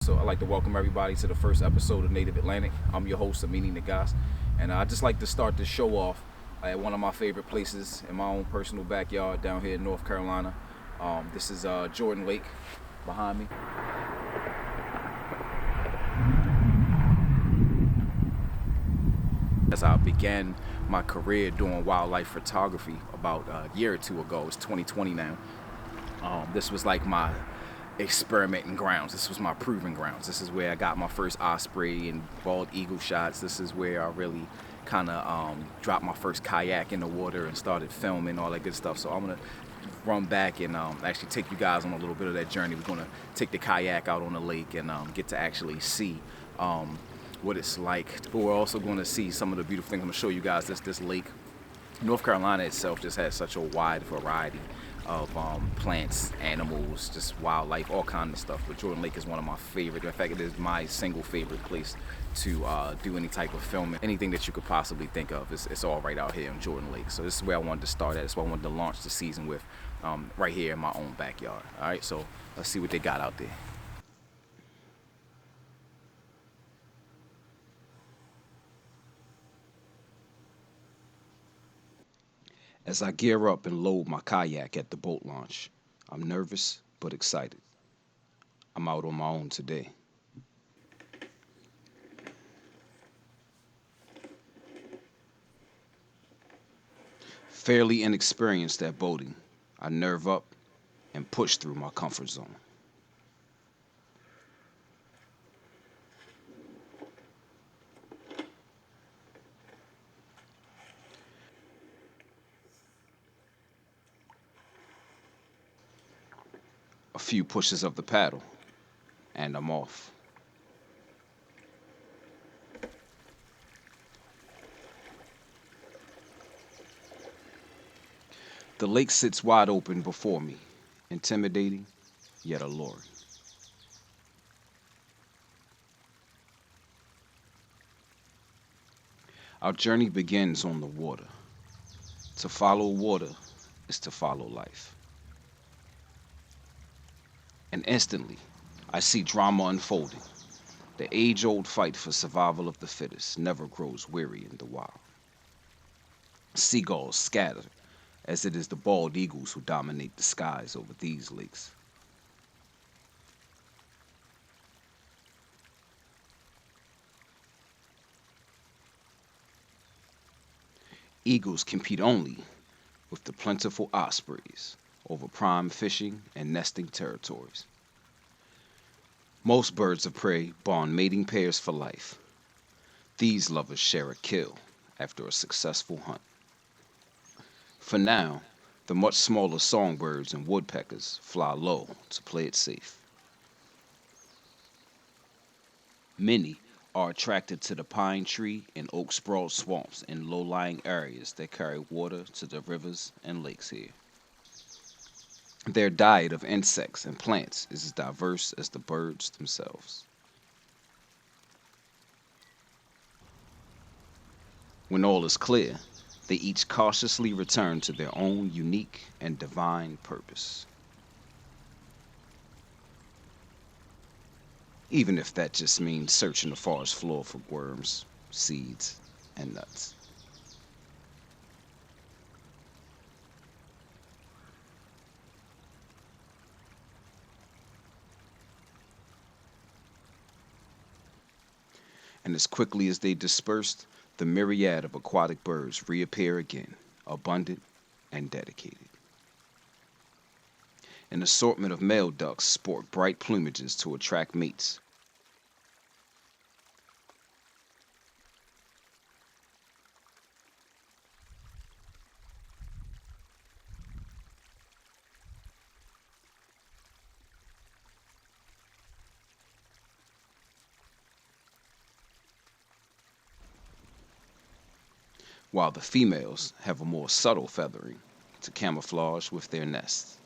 So I'd like to welcome everybody to the first episode of Native Atlantic. I'm your host, Amini Nagas, and I'd just like to start this show off at one of my favorite places in my own personal backyard down here in North Carolina. This is Jordan Lake behind me. As I began my career doing wildlife photography about a year or two ago, it's 2020 now. This was like my experimenting grounds. This was my proving grounds. This is where I got my first osprey and bald eagle shots. This is where I really kind of dropped my first kayak in the water and started filming all that good stuff. So I'm gonna run back and actually take you guys on a little bit of that journey. We're gonna take the kayak out on the lake and get to actually see what it's like. But we're also going to see some of the beautiful things. I'm gonna show you guys this lake. North Carolina itself just has such a wide variety of plants, animals, just wildlife, all kinds of stuff. But Jordan Lake is one of my favorite. In fact, it is my single favorite place to do any type of filming. Anything that you could possibly think of, it's all right out here in Jordan Lake. So this is where I wanted to start at. That's why I wanted to launch the season with, right here in my own backyard. All right, so let's see what they got out there. As I gear up and load my kayak at the boat launch, I'm nervous but excited. I'm out on my own today. Fairly inexperienced at boating, I nerve up and push through my comfort zone. A few pushes of the paddle, and I'm off. The lake sits wide open before me, intimidating yet alluring. Our journey begins on the water. To follow water is to follow life. And instantly, I see drama unfolding. The age-old fight for survival of the fittest never grows weary in the wild. Seagulls scatter, as it is the bald eagles who dominate the skies over these lakes. Eagles compete only with the plentiful ospreys over prime fishing and nesting territories. Most birds of prey bond mating pairs for life. These lovers share a kill after a successful hunt. For now, the much smaller songbirds and woodpeckers fly low to play it safe. Many are attracted to the pine tree and oak sprawl swamps in low-lying areas that carry water to the rivers and lakes here. Their diet of insects and plants is as diverse as the birds themselves. When all is clear, they each cautiously return to their own unique and divine purpose. Even if that just means searching the forest floor for worms, seeds, and nuts. And as quickly as they dispersed, the myriad of aquatic birds reappear again, abundant and dedicated. An assortment of male ducks sport bright plumages to attract mates. While the females have a more subtle feathering to camouflage with their nests.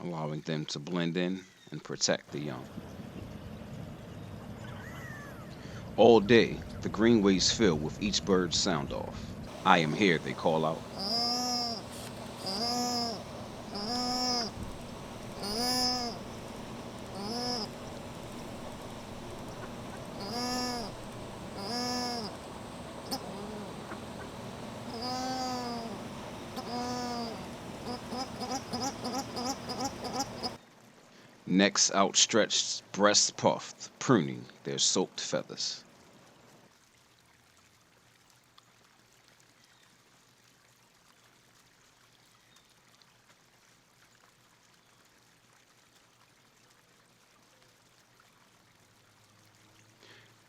Allowing them to blend in and protect the young. All day, the greenways fill with each bird's sound off. I am here, they call out. Necks outstretched, breasts puffed, pruning their soaked feathers.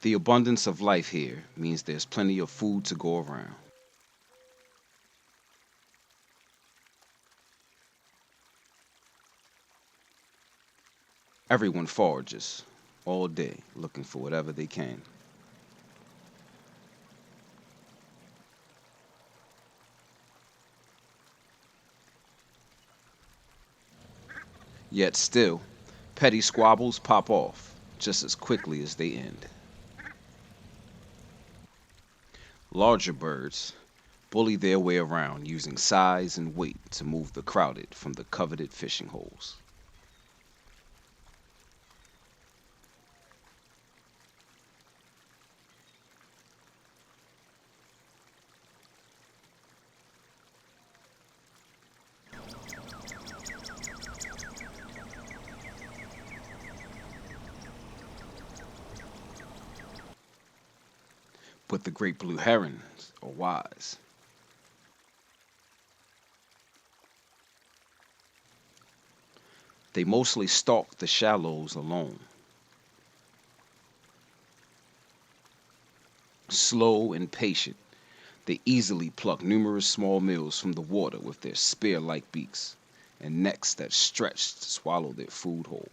The abundance of life here means there's plenty of food to go around. Everyone forages all day looking for whatever they can. Yet still, petty squabbles pop off just as quickly as they end. Larger birds bully their way around using size and weight to move the crowded from the coveted fishing holes. But the great blue herons are wise. They mostly stalk the shallows alone. Slow and patient, they easily pluck numerous small meals from the water with their spear-like beaks and necks that stretch to swallow their food whole.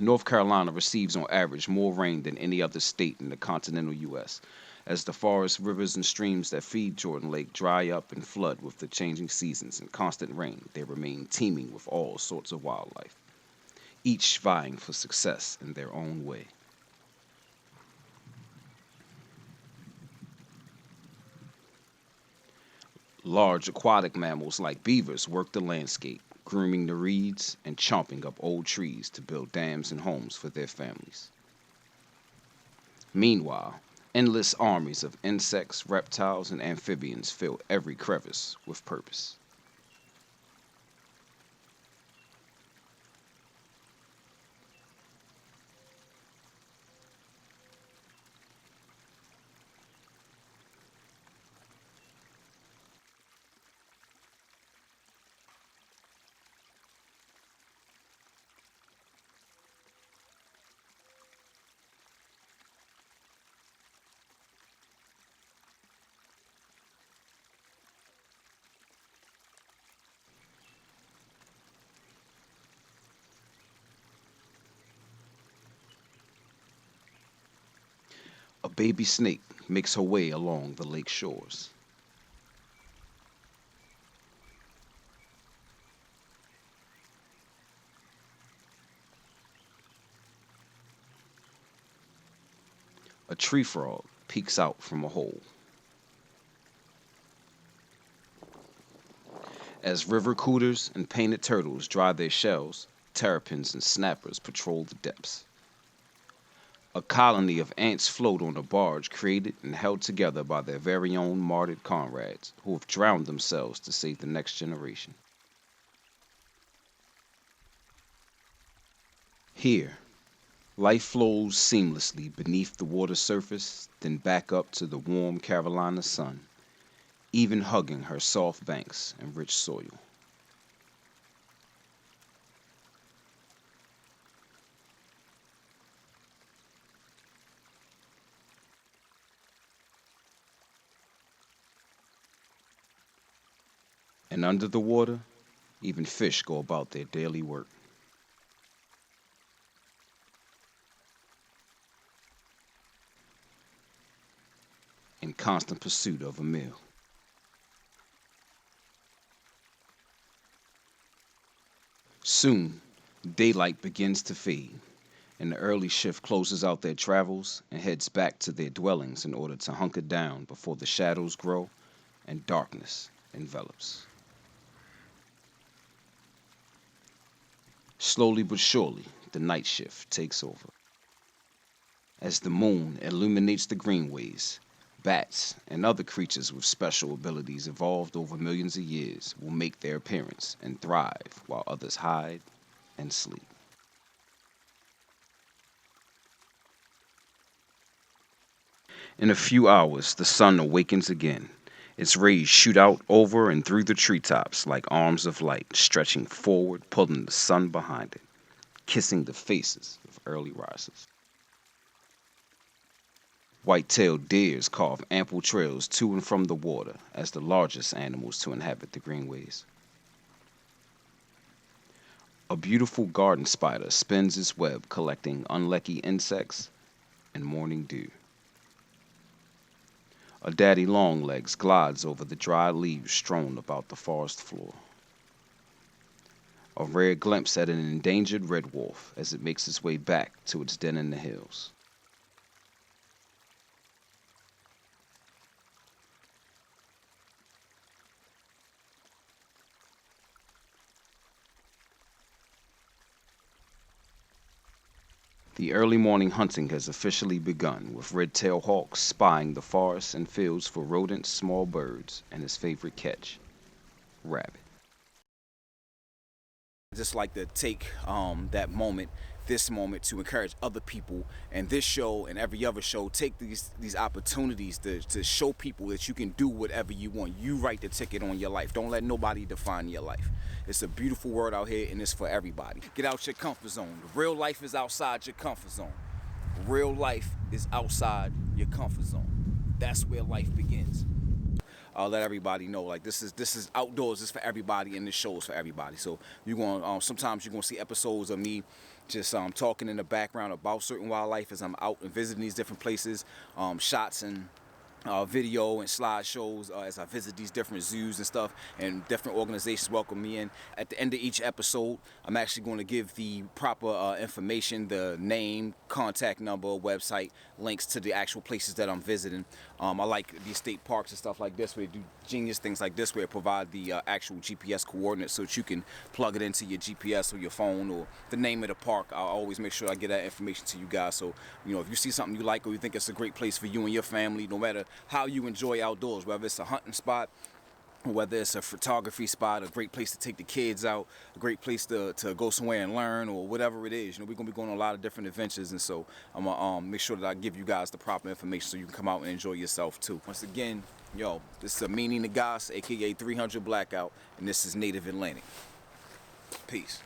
North Carolina receives on average more rain than any other state in the continental U.S. As the forests, rivers, and streams that feed Jordan Lake dry up and flood with the changing seasons and constant rain, they remain teeming with all sorts of wildlife, each vying for success in their own way. Large aquatic mammals like beavers work the landscape, grooming the reeds and chomping up old trees to build dams and homes for their families. Meanwhile, endless armies of insects, reptiles, and amphibians fill every crevice with purpose. A baby snake makes her way along the lake shores. A tree frog peeks out from a hole. As river cooters and painted turtles dry their shells, terrapins and snappers patrol the depths. A colony of ants float on a barge created and held together by their very own martyred comrades who have drowned themselves to save the next generation. Here, life flows seamlessly beneath the water surface, then back up to the warm Carolina sun, even hugging her soft banks and rich soil. And under the water, even fish go about their daily work. In constant pursuit of a meal. Soon, daylight begins to fade, and the early shift closes out their travels and heads back to their dwellings in order to hunker down before the shadows grow and darkness envelops. Slowly but surely, the night shift takes over. As the moon illuminates the greenways, bats and other creatures with special abilities evolved over millions of years will make their appearance and thrive while others hide and sleep. In a few hours, the sun awakens again. Its rays shoot out over and through the treetops like arms of light, stretching forward, pulling the sun behind it, kissing the faces of early risers. White-tailed deers carve ample trails to and from the water as the largest animals to inhabit the greenways. A beautiful garden spider spins its web collecting unlucky insects and morning dew. A daddy longlegs glides over the dry leaves strewn about the forest floor. A rare glimpse at an endangered red wolf as it makes its way back to its den in the hills. The early morning hunting has officially begun, with red-tailed hawks spying the forests and fields for rodents, small birds, and his favorite catch, rabbit. Just like to take that moment, this moment, to encourage other people, and this show and every other show, take these opportunities to show people that you can do whatever you want. You write the ticket on your life. Don't let nobody define your life. It's a beautiful world out here, and it's for everybody. Get out your comfort zone. The real life is outside your comfort zone. Real life is outside your comfort zone. That's where life begins. I'll let everybody know, like, this is outdoors. It's for everybody, and this show is for everybody. So you're going sometimes you're gonna see episodes of me just talking in the background about certain wildlife as I'm out and visiting these different places, shots and video and slideshows as I visit these different zoos and stuff, and different organizations welcome me in. At the end of each episode, I'm actually going to give the proper information, the name, contact number, website, links to the actual places that I'm visiting. I like these state parks and stuff like this, where they do genius things like this, where they provide the actual GPS coordinates so that you can plug it into your GPS or your phone or the name of the park. I'll always make sure I get that information to you guys. So, if you see something you like or you think it's a great place for you and your family, no matter how you enjoy outdoors, whether it's a hunting spot, whether it's a photography spot, a great place to take the kids out, a great place to go somewhere and learn, or whatever it is. We're going to be going on a lot of different adventures, and so I'm going to make sure that I give you guys the proper information so you can come out and enjoy yourself too. Once again, this is a Meaning to Goss, aka 300 Blackout, and this is Native Atlantic. Peace.